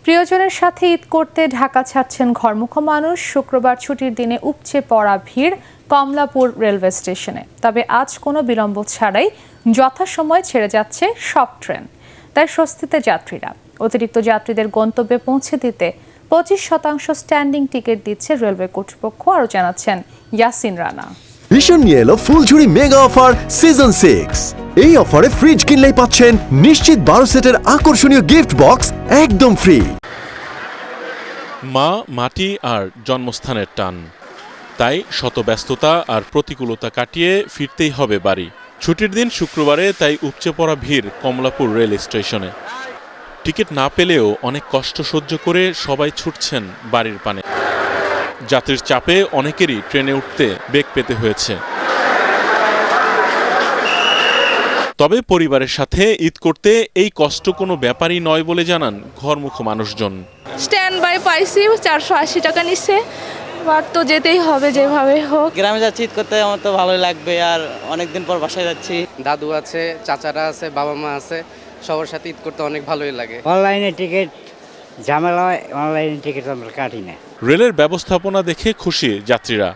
প্রিয়জনের সাথে ঈদ করতে ঢাকা ছাড়ছেন ঘরমুখো মানুষ। শুক্রবার ছুটির দিনে উপচে পড়া ভিড় কমলাপুর রেলওয়ে স্টেশনে। তবে আজ কোনো বিলম্ব ছাড়াই যথাসময়ে ছেড়ে যাচ্ছে সব ট্রেন। তাই স্বস্তিতে যাত্রীরা। অতিরিক্ত যাত্রীদের গন্তব্যে পৌঁছে দিতে 25% স্ট্যান্ডিং টিকিট দিচ্ছে রেলওয়ে কর্তৃপক্ষ, আরও জানাচ্ছেন ইয়াসিন রানা। ভীষণ নিয়ে এলো ফুলঝুরি মেগা অফার সিজন 6। এই অফারে ফ্রিজ কিনলেই পাচ্ছেন নিশ্চিত 12 সেটের আকর্ষণীয় গিফট বক্স একদম ফ্রি। মা, মাটি আর জন্মস্থানের টান, তাই শত ব্যস্ততা আর প্রতিকূলতা কাটিয়ে ফিরতেই হবে বাড়ি। ছুটির দিন শুক্রবারে, তাই উপচে পড়া ভিড় কমলাপুর রেল স্টেশনে। টিকিট না পেলেও অনেক কষ্ট সহ্য করে সবাই ছুটছেন বাড়ির পানে। যাত্রীর চাপে অনেকেরই ট্রেনে উঠতে বেগ পেতে হয়েছে। তবে পরিবারের সাথে ঈদ করতে এই কষ্ট কোনো ব্যাপারই নয় বলে জানান ঘরমুখো মানুষজন। স্ট্যান্ড বাই পাইছি, 480 টাকা নিচ্ছে, বাট তো যেতেই হবে যেভাবে হোক। গ্রামে যাচ্ছি ঈদ করতে, আমার তো ভালোই লাগবে। আর অনেকদিন পর বাসায় যাচ্ছি। দাদু আছে, চাচারা আছে, বাবা মা আছে, সবার সাথে ঈদ করতে অনেক ভালোই লাগে। অনলাইনে টিকিট ঝামেলা, অনলাইনে টিকিট আমরা কাটি না। রেলের ব্যবস্থাপনা দেখে খুশি যাত্রীরা।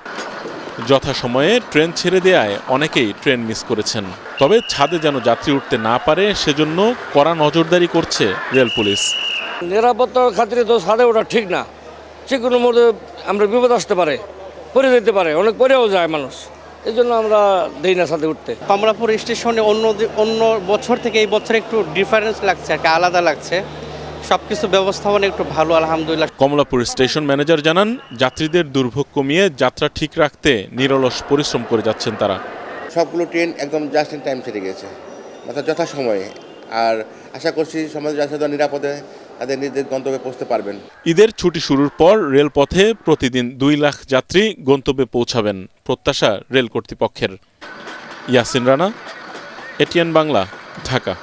যথাসময়ে ট্রেন ছেড়ে দেয়ায় অনেকেই ট্রেন মিস করেছেন। তবে ছাদে যেন যাত্রী উঠতে না পারে সেজন্য কড়া নজরদারি করছে রেল পুলিশ। নিরাপত্তার খাতিরে তো ছাদে ওঠা ঠিক না। যে কোনো মধ্যে আমরা বিপদ আসতে পারে, পড়ে যেতে পারে, অনেক পরেও যায় মানুষ। এই জন্য আমরা দেই না ছাদে উঠতে। কমলাপুর স্টেশনে অন্য বছর থেকে এই বছর একটু ডিফারেন্স লাগছে, একটা আলাদা লাগছে। সবকিছু ব্যবস্থাপনা একটু ভালো, আলহামদুলিল্লাহ। কমলাপুর স্টেশন ম্যানেজার জানান, যাত্রীদের দুর্ভোগ কমিয়ে যাত্রা ঠিক রাখতে নিরলস পরিশ্রম করে যাচ্ছেন তারা। সবগুলো ট্রেন একদম জাস্ট ইন টাইম ছেড়ে গেছে, অর্থাৎ যথাসময়ে। আর আশা করছি সমাজের যাত্রীরা নিরাপদে তাদের নিজেদের গন্তব্যে পৌঁছতে পারবেন। ঈদের ছুটি শুরুর পর রেলপথে প্রতিদিন 2 লাখ যাত্রী গন্তব্যে পৌঁছাবেন প্রত্যাশা রেল কর্তৃপক্ষের। ইয়াসিন রানা, এটিএন বাংলা, ঢাকা।